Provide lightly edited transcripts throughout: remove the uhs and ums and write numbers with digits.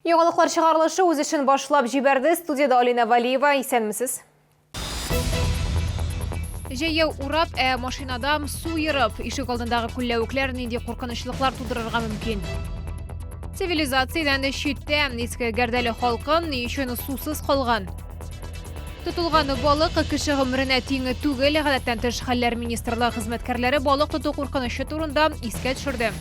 Яңалыклар чыгарылышы үз ишин башлап жиберди. Студияда Алина Валиева, исәнмесез? Жаяу урап, машинада су йырып, ишек алдындагы күлләүкләр нинди куркынычлыклар тудырырга мөмкин. Цивилизациядан читтә иске гәрдәле халкым ни өчен сусыз калган. Тутылган балык кеше гомеренә тиңе түгел, гадәттән тыш хәлләр министрлыгы хезмәткәрләре балык тоту куркынышы турында искә төшерде.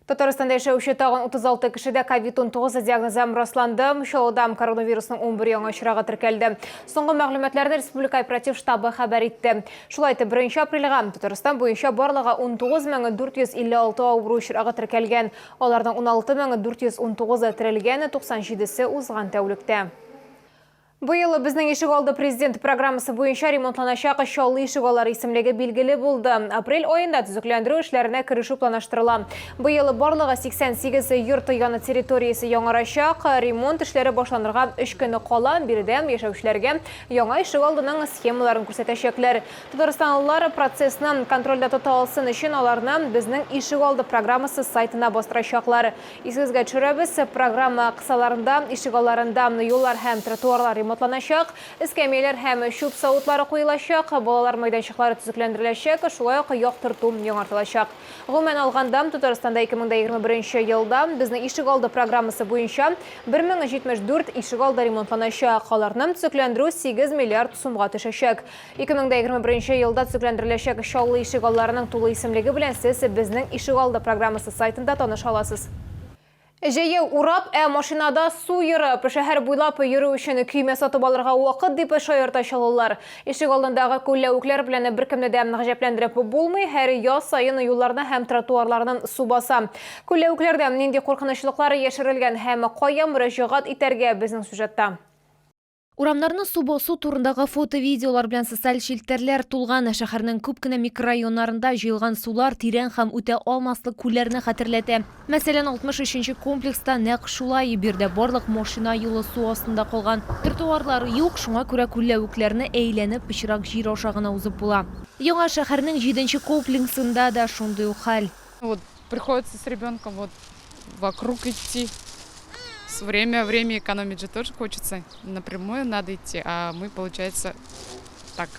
Татарстанда яшәүче тагын 36 кешедә COVID-19 диагнозы расланды. Шулдам коронавирусның 11 яңа очрагы теркәлде. Соңгы мәгълүматларны республика оператив штабы хәбәр итте. Шулай итеп, 1 апрельгә Татарстан буенча барлыгы 19456 авыру очрагы теркәлгән. Аларның 16419 терелгән, 97се узган тәүлектә. Быел безнең ишегалды президент программасы буенча ремонтланачак Чаллы ишегаллары исемлеге билгеле булды. Апрель аенда төзекләндерү эшләренә керешү планлаштырыла. Быел барлыгы 88 йорт яны территориясе яңарачак. Ремонт эшләре башланырга 3 көнне кала. Биредә яшәүчеләргә яңа ишегалдының схемаларын күрсәтәчәкләр. Татарстанлылар процессны контрольдә тота алсын өчен аларны безнең ишегалды программасы сайтына бастырачаклар. Исегезгә төшерәбез, программа кысаларында ишегалларында юллар һәм тротуарлар ремонтланачак, эскәмияләр һәм чүп савытлары куелачак, балалар мәйданчыклары төзекләндереләчәк, шулай ук яктырту яңартылачак. Гомумән алганда, Татарстанда 2021 елда безнең ишегалды программасы буенча 1074 ишегалды ремонтланачак, аларны төзекләндерү 8 миллиард сумга төшәчәк. 2021 елда төзекләндереләчәк Чаллы ишегалларының тулы исемлеге белән сез безнең ишегалды программасы сайтында таныша аласыз. Жаяу урап, машинада су йырып, шәһәр буйлап йөрү өчен көймә сатып алырга вакыт дип шаярта чалулар. Ишек алдындагы күлләүкләр белән беркемне дә гаҗәпләндереп булмый, һәр яз саен юлларны һәм тротуарларны су баса. Күлләүкләрдә нинди куркынычлыклар яшерелгән һәм кая мөрәҗәгать итәргә безнең сюжетта. Урамнарны су басу турындагы фото-видеолар белән социаль челтәрләр тулган. Шәһәрнең күп кенә микрорайоннарында җыелган сулар тирән һәм үтә алмаслык күлләрне хәтерләтә. Мәсәлән, 63-нче комплекста нәкъ шулай бирдә барлык машина юлы су астында калган. Тротуарлар юк, шуңа күрә күлләүкләрне әйләнеп пычрак җир аша гына узып була. Яңа шәһәрнең 7-нче комплексында да шундый ук хәл. Вот приходится с ребенком вокруг идти. Время экономить же тоже хочется. Напрямую надо идти, а мы, получается, так.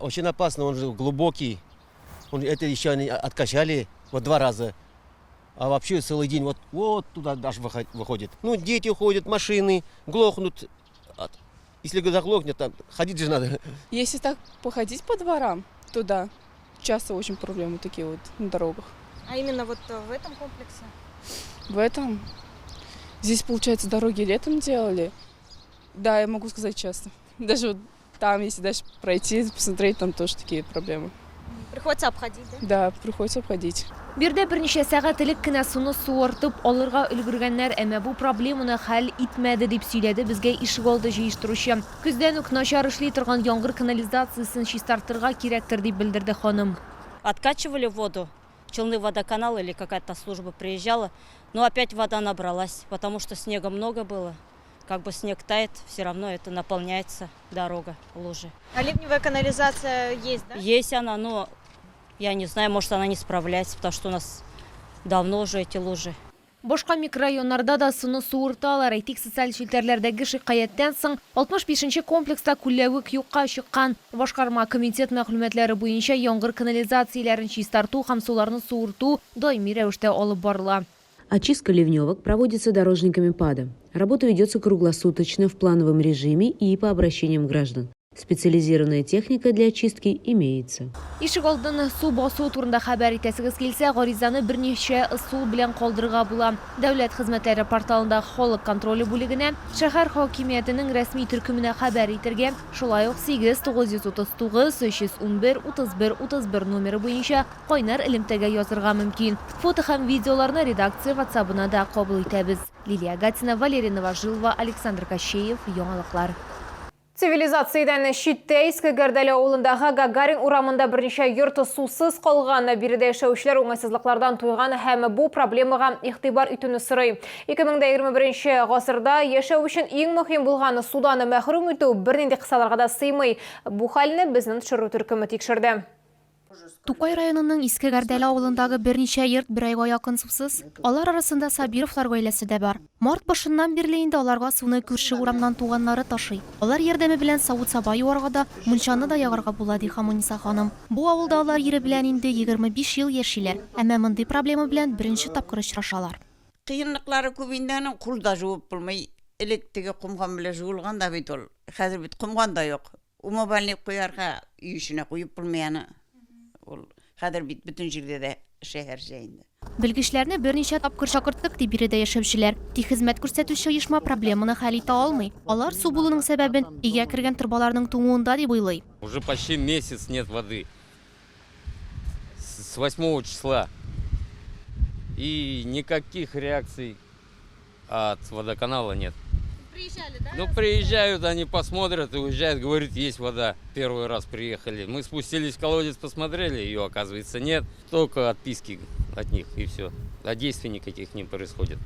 Очень опасно, он же глубокий. Это еще они откачали 2 раза. А вообще целый день вот туда даже выходит. Ну, дети уходят, машины, глохнут. Если заглохнет, там ходить же надо. Если так походить по дворам туда, часто очень проблемы такие на дорогах. А именно в этом комплексе? В этом? Здесь, получается, дороги летом делали. Да, я могу сказать честно. Даже там, если дальше пройти, посмотреть, там тоже такие проблемы. Приходится обходить, да? Да, приходится обходить. Бирдә берничә сәгать элек кенә суны суыртып алырга өлгергәннәр, әмма бу проблеманы хәл итмәде дип сөйләде безгә ишегалды җыештыручы. Көздән үк начар эшли торган яңгыр канализациясын чистартырга кирәктер дип белдерде ханым. Откачивали воду, Челны водоканал или какая-то служба приезжала, но опять вода набралась, потому что снега много было. Как бы снег тает, все равно это наполняется дорога, лужи. А ливневая канализация есть, да? Есть она, но я не знаю, может она не справляется, потому что у нас давно уже эти лужи. Башка микрорайоннарда да суны суырталар. Әйтик, социаль челтәрләрдәге шикаяттән соң 65-нче комплекста күлләвек юкка чыккан. Башкарма комитет мәгълүматлары буенча яңгыр канализацияләрен чистарту һәм суларны суырту даими рәвештә алып барыла. Очистка ливневок проводится дорожниками ПАДа. Работа ведется круглосуточно в плановом режиме и по обращениям граждан. Специализированная техника для очистки имеется. Ишегалдын су басу турында хәбәр итәсегез килсә, гаризаны берничә ысул белән калдырырга була. Дәүләт хезмәтләре порталында халык контроле бүлегенә, шәһәр хакимиятенең рәсми төркеменә хәбәр итәргә, шулай ук 8939 311 31 31 номеры буенча кайнар элемтәгә язырга мөмкин. Фото һәм видеоларны редакция WhatsApp-ына да кабул итәбез. Лилия Гатина, Валерия Новожилова, Александр Кощеев, Яңалыклар. Цивилизациядан читтә иске гәрдәле авылындагы Гагарин урамында берничә йорт сусыз калган. Биредә яшәүчеләр уңайсызлыклардан туйган һәм бу проблемага игътибар итүне сорый. 2021 гасырда яшәү өчен иң мөһим булган судан мәхрүм итү бернинди кысаларга да сыймый. Бу хәлне безнең төшерү төркеме тикшерде. Тукай районының Иске Гәрдәле авылындагы берничә йорт бер айга якын сусыз. Алар арасында Сабировлар гаиләсе дә бар. Март башыннан бирле инде аларга суны күрше урамнан туганнары ташый. Алар ярдәме белән савыт-саба юарга да, мунчаны да ягарга була, ди Хамуниса ханым. Бу авылда алар ире белән инде 25 ел яшиләр. Әмма мондый проблема белән беренче тапкыр очрашалар. Кыйынлыклары күбиндән кулда жуып булмый. Электеге кумган белән жуылган да бит ул. Хәзер бит кумган да юк. Умобальник куярга үй эченә куеп булмаяны. Ул хәзер бит бүтән җирдә дә шәһәр җәйендә. Белгечләрне берничә тапкыр чакырттык, ди биредә яшәүчеләр. Тик хезмәт күрсәтүче оешма проблеманы хәл итә алмый. Алар су булуның сәбәбен өйгә кергән трубаларның туңуында дип уйлый. Уже почти месяц нет воды. С 8 числа. И никаких реакций от водоканала нет. Приезжали, да? Ну, приезжают, они посмотрят и уезжают, говорят, есть вода. Первый раз приехали. Мы спустились в колодец, посмотрели, ее, оказывается, нет. Только отписки от них, и все. А действий никаких не происходит.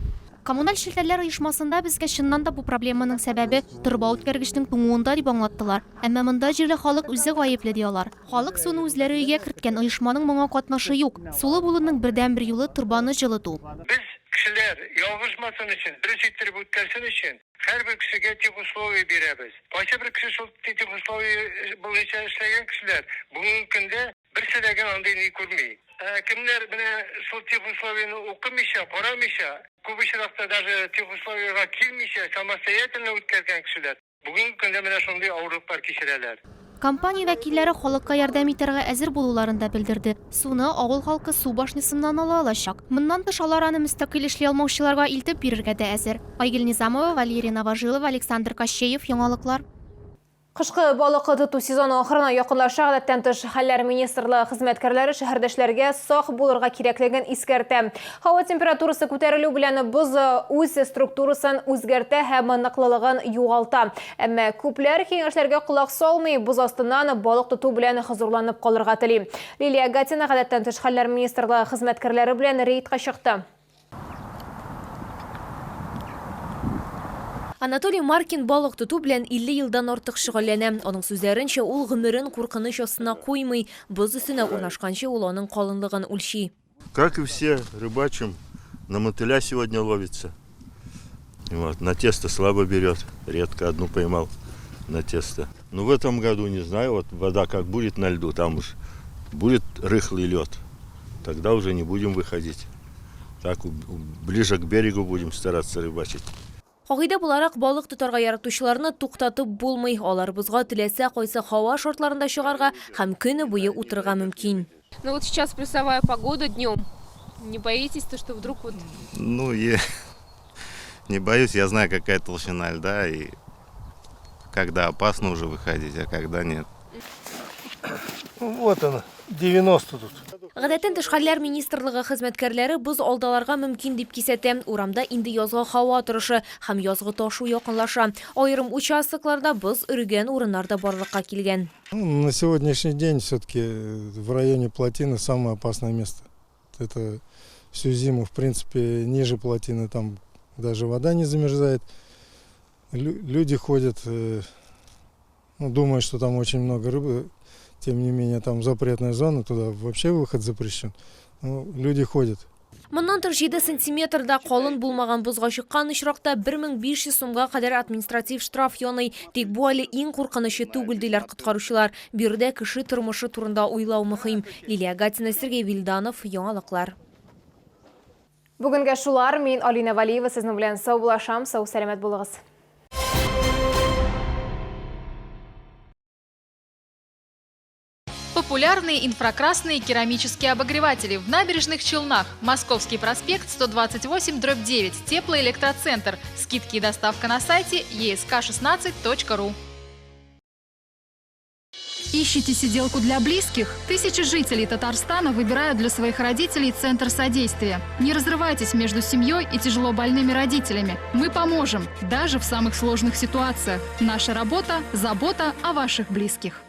Коммуналь шелтәрләр оешмасында безгә чыннан да бу проблеманың сәбәбе торба үткәргечнең туңуында дип аңлаттылар. Әмма монда җирле халык үзе гаепле диялар. Халык суны үзләре өйгә керткән оешманың моңа катнашы юк. Сулы булуның бердән бер юлы турбаны җылыту. Biz kişiler yalgızmasın için, bir siktirip ütkəsin için her bir kişiye tip условия berəbiz. Başka bir kişi sol tip условия buluşa işleyen kişiler bugün günde bir silegen andığını görmeyi. Kimler bana sol tip условияны okumışa, koramışa, kubişrakta даже tip условияга girmişa, самостоятельно ütkərkən kişiler. Bugün günde bana şunday Avrupa var kişiler. Компания вәкилләре халыкка ярдәм итәргә әзер булуларын да белдерде. Суны авыл халкы су башнысыннан ала алачак. Моннан тыш алар аны мөстәкыйль эшли алмаучыларга илтеп бирергә дә әзер. Айгөл Низамова, Валерия Новожилова, Александр Кощеев, Яңалыклар. Кышкы балык тоту сезоны ахырына якынлаша, гадәттән тыш хәлләр министрлыгы хезмәткәрләре шәһәрдәшләргә сак булырга кирәклеген искәртә. Һава температурасы күтәрелү белән боз үз структурасын үзгәртә һәм ныклылыгын югалта. Әмма күпләр киңәшләргә колак салмый, боз астыннан балык тоту белән хозурланып калырга тели. Лилия Гатина гадәттән тыш хәлләр министрлыгы хезмәткәрләре белән рейдка чыкты. Анатолий Маркин балык тоту белән 50 елдан артык шөгыльләнә. Аның сүзләренчә, ул гомерен куркыныч астына куймый, боз өстенә урнашканчы ул аның калынлыгын үлчи. Как и все, рыбачим, на мотыля сегодня ловится. Вот, на тесто слабо берет, редко одну поймал на тесто. Но в этом году, не знаю, вот вода как будет на льду, там уж будет рыхлый лед, тогда уже не будем выходить. Так ближе к берегу будем стараться рыбачить. Кагыйдә буларак балык тотарга яратучыларны туктатып булмый. Алар бозга теләсә кайсы һава шартларында чыгарга һәм көне буе утырырга мөмкин. Ну вот сейчас плюсовая погода днем. Не боитесь, то, что вдруг вот... Ну, я не боюсь, я знаю, какая толщина льда и когда опасно уже выходить, а когда нет. Вот она, 90 тут. Гадәттән тыш хәлләр министрлыгы хезмәткәрләре боз алдаларга мөмкин дип кисәтә. Урамда инде язгы һава торышы һәм язгы ташу якынлаша. Айрым участокларда боз өргән урыннарда барлыкка килгән. На сегодняшний день все-таки в районе плотины самое опасное место. Это всю зиму, в принципе, ниже плотины, там даже вода не замерзает. Люди ходят, думают, что там очень много рыбы. Тем не менее, там запретная зона, туда вообще выход запрещен. Но люди ходят. Моннан 7 сантиметрда калын булмаган бозга чыккан очракта 1500 сумга кадәр административ штраф яный. Тик бу әле иң куркынычы түгел диләр коткаручылар. Биредә кеше тормышы турында уйлау мөһим. Лилия Гатина, Сергей Вильданов, Яңалыклар. Бүгенгә шулар, мин Алина Валиева сезнең белән сау булашам, сау сәламәт булыгыз. Популярные инфракрасные керамические обогреватели в Набережных Челнах. Московский проспект 128/9. Теплоэлектроцентр. Скидки и доставка на сайте esk16.ru. Ищите сиделку для близких? Тысячи жителей Татарстана выбирают для своих родителей Центр содействия. Не разрывайтесь между семьей и тяжело больными родителями. Мы поможем, даже в самых сложных ситуациях. Наша работа – забота о ваших близких.